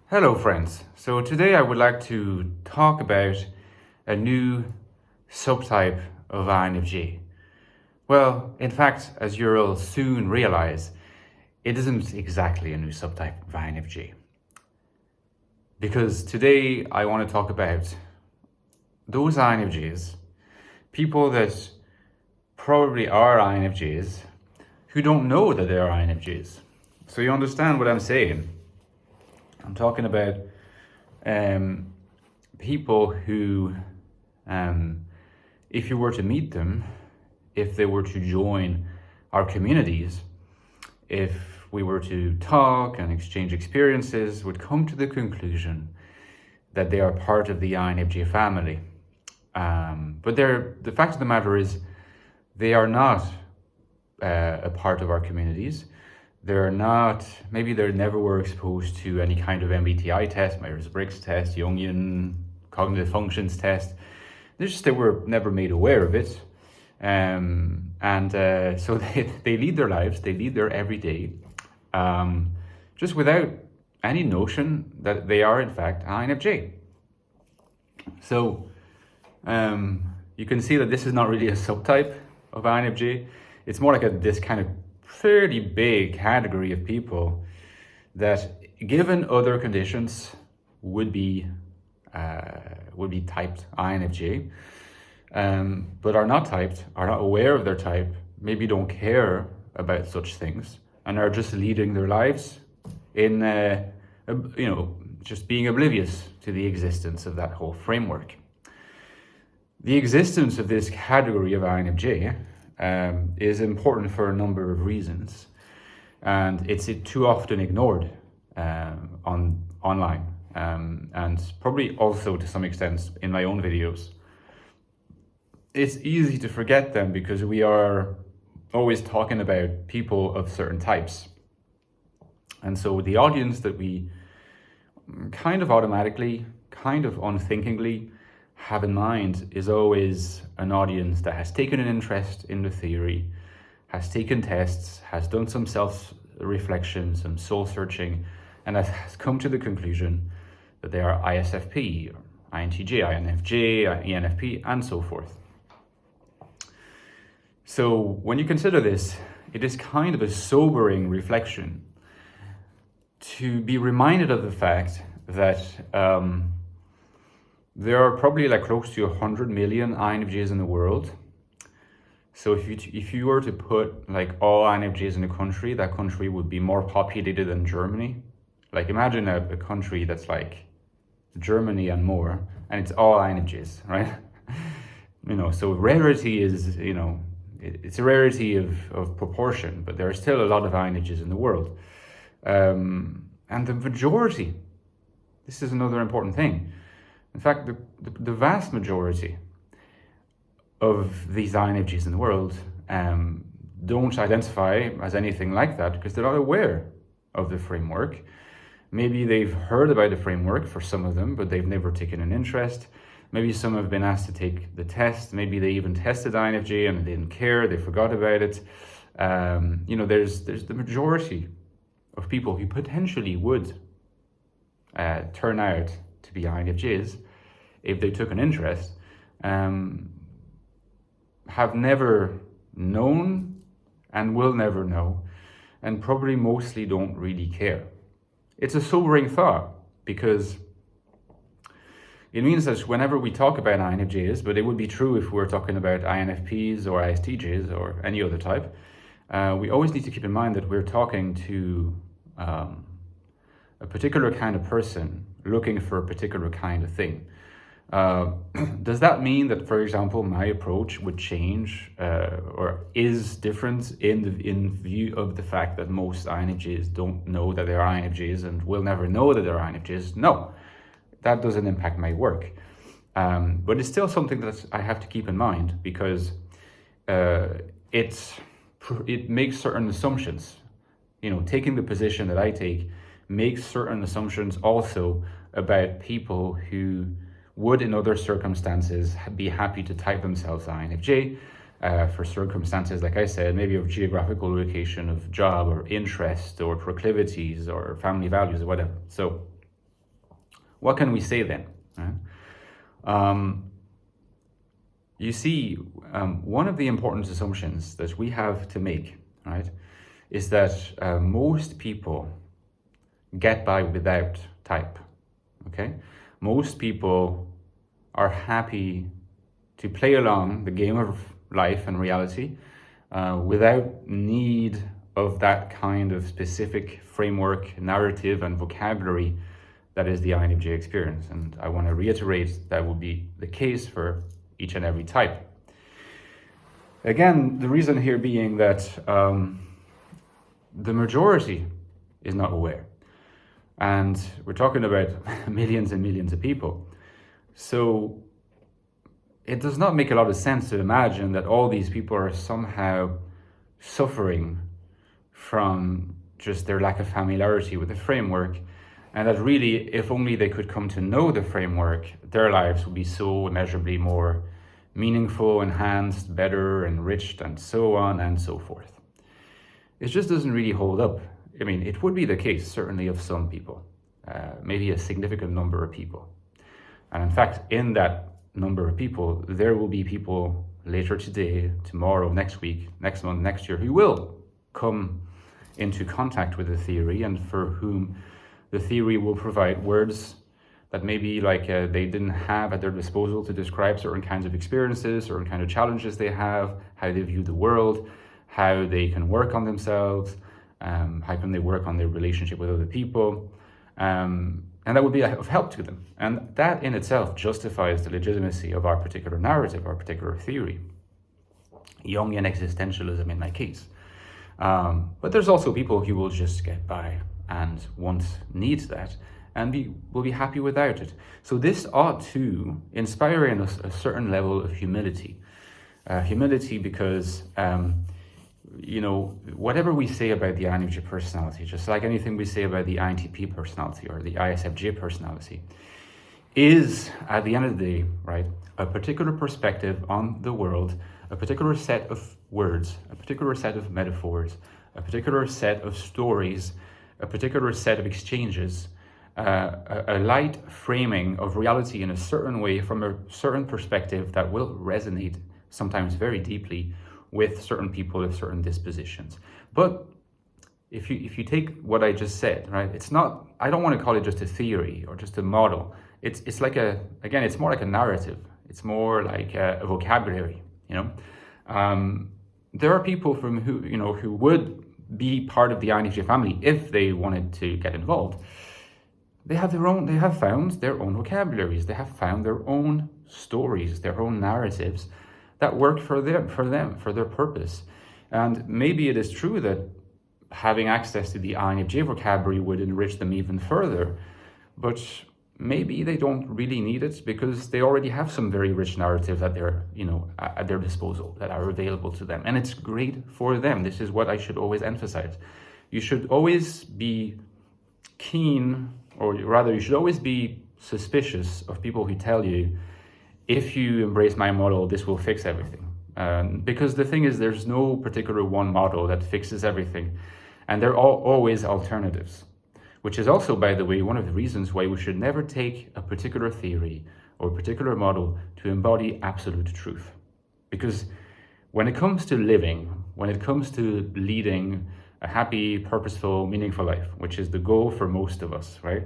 Hello friends, so today I would like to talk about a new subtype of INFJ. Well, in fact, as you'll soon realize, it isn't exactly a new subtype of INFJ. Because today I want to talk about those INFJs, people that probably are INFJs, who don't know that they are INFJs. So you understand what I'm saying? I'm talking about people who, if you were to meet them, if they were to join our communities, if we were to talk and exchange experiences, would come to the conclusion that they are part of the INFJ family. But the fact of the matter is, they are not a part of our communities. They're not, maybe they never were exposed to any kind of MBTI test, Myers-Briggs test, Jungian cognitive functions test. They were never made aware of it. So they lead their lives, they lead their everyday, just without any notion that they are in fact INFJ. So you can see that this is not really a subtype of INFJ. It's more like this kind of fairly big category of people that, given other conditions, would be typed INFJ, but are not typed, are not aware of their type, maybe don't care about such things, and are just leading their lives in, just being oblivious to the existence of that whole framework. The existence of this category of INFJ is important for a number of reasons, and it's too often ignored online, and probably also to some extent in my own videos. It's easy to forget them because we are always talking about people of certain types, and so the audience that we kind of automatically, kind of unthinkingly have in mind is always an audience that has taken an interest in the theory, has taken tests, has done some self-reflection, some soul-searching, and has come to the conclusion that they are ISFP, or INTJ, INFJ, ENFP, and so forth. So when you consider this, it is kind of a sobering reflection to be reminded of the fact that there are probably like close to 100 million INFJs in the world. So if you were to put like all INFJs in a country, that country would be more populated than Germany. Like imagine a country that's like Germany and more, and it's all INFJs, right? So rarity is, it's a rarity of proportion, but there are still a lot of INFJs in the world. And the majority, this is another important thing. In fact, the vast majority of these INFJs in the world don't identify as anything like that because they're not aware of the framework. Maybe they've heard about the framework for some of them, but they've never taken an interest. Maybe some have been asked to take the test. Maybe they even tested INFJ and they didn't care, they forgot about it. There's the majority of people who potentially would turn out to be INFJs if they took an interest, have never known and will never know, and probably mostly don't really care. It's a sobering thought because it means that whenever we talk about INFJs, but it would be true if we're talking about INFPs or ISTJs or any other type, we always need to keep in mind that we're talking to a particular kind of person looking for a particular kind of thing. Does that mean that, for example, my approach would change or is different in view of the fact that most INFJs don't know that they're INFJs and will never know that they're INFJs? No, that doesn't impact my work. But it's still something that I have to keep in mind because it makes certain assumptions. Taking the position that I take makes certain assumptions also about people who would in other circumstances be happy to type themselves INFJ for circumstances, like I said, maybe of geographical location, of job or interest or proclivities or family values or whatever. So What can we say then? Right? You see, one of the important assumptions that we have to make, right, is that most people get by without type, okay? Most people are happy to play along the game of life and reality without need of that kind of specific framework, narrative, and vocabulary that is the INFJ experience. And I want to reiterate that will be the case for each and every type. Again, the reason here being that the majority is not aware. And we're talking about millions and millions of people. So it does not make a lot of sense to imagine that all these people are somehow suffering from just their lack of familiarity with the framework, and that really, if only they could come to know the framework, their lives would be so immeasurably more meaningful, enhanced, better, enriched, and so on and so forth. It just doesn't really hold up. I mean, it would be the case, certainly, of some people, maybe a significant number of people. And in fact, in that number of people, there will be people later today, tomorrow, next week, next month, next year, who will come into contact with the theory, and for whom the theory will provide words that maybe they didn't have at their disposal to describe certain kinds of experiences, certain kind of challenges they have, how they view the world, how they can work on themselves, how can they work on their relationship with other people, and that would be of help to them. And that in itself justifies the legitimacy of our particular narrative, our particular theory. Jungian existentialism in my case. But there's also people who will just get by and won't need that, and will be happy without it. So this ought to inspire in us a certain level of humility. Humility because, whatever we say about the INFJ personality, just like anything we say about the INTP personality or the ISFJ personality, is, at the end of the day, right, a particular perspective on the world, a particular set of words, a particular set of metaphors, a particular set of stories, a particular set of exchanges, a light framing of reality in a certain way from a certain perspective that will resonate sometimes very deeply with certain people of certain dispositions. But if you take what I just said, right, it's not, I don't want to call it just a theory or just a model. It's like it's more like a narrative. It's more like a vocabulary, There are people who would be part of the INFJ family if they wanted to get involved. They have found their own vocabularies. They have found their own stories, their own narratives that work for them, for their purpose. And maybe it is true that having access to the INFJ vocabulary would enrich them even further, but maybe they don't really need it because they already have some very rich narratives at their disposal that are available to them. And it's great for them. This is what I should always emphasize. You should always be keen, or rather you should always be suspicious of people who tell you, if you embrace my model, this will fix everything. Because the thing is, there's no particular one model that fixes everything. And there are always alternatives. Which is also, by the way, one of the reasons why we should never take a particular theory or a particular model to embody absolute truth. Because when it comes to living, when it comes to leading a happy, purposeful, meaningful life, which is the goal for most of us, right?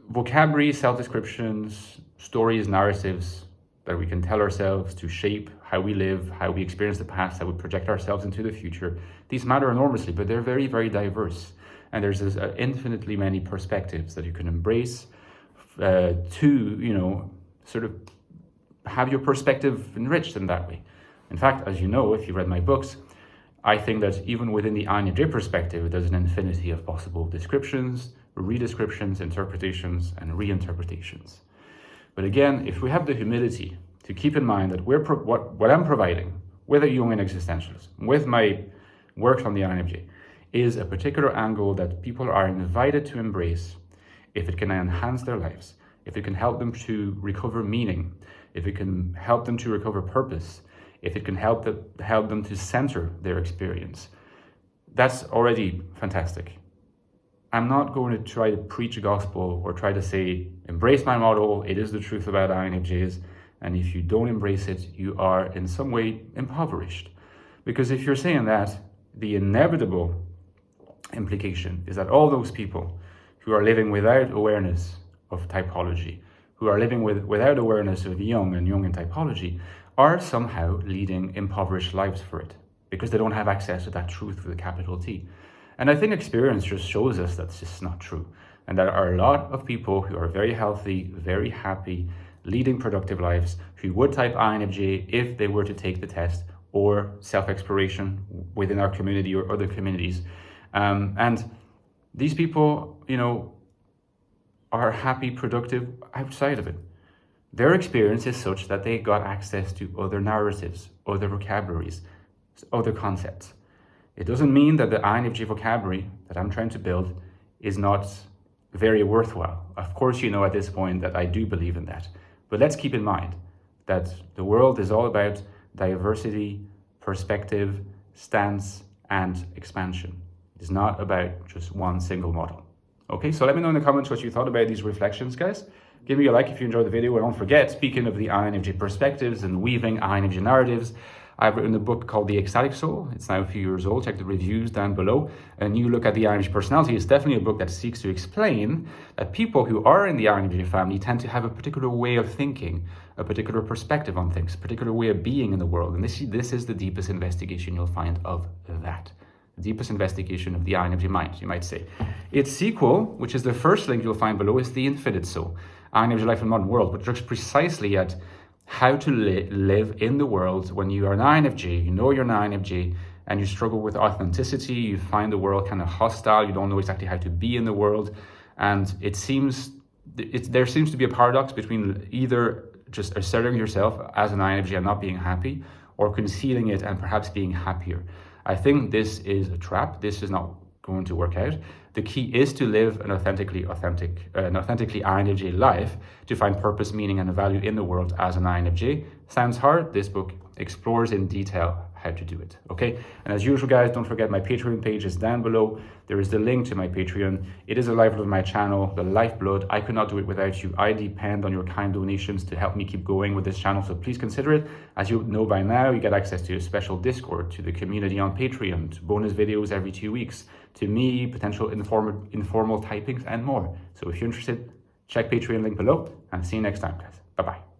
Vocabulary, self-descriptions, stories, narratives that we can tell ourselves to shape how we live, how we experience the past, how we project ourselves into the future, these matter enormously, but they're very, very diverse. And there's infinitely many perspectives that you can embrace to, sort of have your perspective enriched in that way. In fact, as you know, if you read my books, I think that even within the INFJ perspective, there's an infinity of possible descriptions, redescriptions, interpretations, and reinterpretations. But again, if we have the humility to keep in mind that what I'm providing with a Jungian existentialist, with my work on the INFJ, is a particular angle that people are invited to embrace if it can enhance their lives, if it can help them to recover meaning, if it can help them to recover purpose, if it can help them to center their experience. That's already fantastic. I'm not going to try to preach a gospel or try to say, embrace my model, it is the truth about INFJs, and if you don't embrace it, you are in some way impoverished. Because if you're saying that, the inevitable implication is that all those people who are living without awareness of typology, who are living without awareness of Jung and Jungian typology, are somehow leading impoverished lives for it, because they don't have access to that truth with a capital T. And I think experience just shows us that's just not true. And there are a lot of people who are very healthy, very happy, leading productive lives, who would type INFJ if they were to take the test, or self-exploration within our community or other communities. And these people, you know, are happy, productive outside of it. Their experience is such that they got access to other narratives, other vocabularies, other concepts. It doesn't mean that the INFJ vocabulary that I'm trying to build is not very worthwhile. Of course, you know at this point that I do believe in that. But let's keep in mind that the world is all about diversity, perspective, stance, and expansion. It is not about just one single model. Okay, so let me know in the comments what you thought about these reflections, guys. Give me a like if you enjoyed the video, and don't forget, speaking of the INFJ perspectives and weaving INFJ narratives, I've written a book called The Ecstatic Soul. It's now a few years old. Check the reviews down below. A new look at the INFJ personality is definitely a book that seeks to explain that people who are in the INFJ family tend to have a particular way of thinking, a particular perspective on things, a particular way of being in the world. And this is the deepest investigation you'll find of that. The deepest investigation of the INFJ mind, you might say. Its sequel, which is the first link you'll find below, is The Infinite Soul, INFJ Life in the Modern World, which looks precisely at how to live in the world when you are an INFJ, you know you're an INFJ, and you struggle with authenticity, you find the world kind of hostile, you don't know exactly how to be in the world, and there seems to be a paradox between either just asserting yourself as an INFJ and not being happy, or concealing it and perhaps being happier. I think this is a trap. This is not going to work out. The key is to live an authentically INFJ life, to find purpose, meaning, and value in the world as an INFJ. Sounds hard? This book explores in detail how to do it, okay? And as usual, guys, don't forget my Patreon page is down below. There is the link to my Patreon. It is the lifeblood of my channel, the lifeblood. I could not do it without you. I depend on your kind donations to help me keep going with this channel, so please consider it. As you know by now, you get access to a special Discord, to the community on Patreon, to bonus videos every 2 weeks, to me, potential informal typings, and more. So if you're interested, check Patreon link below, and see you next time, guys. Bye-bye.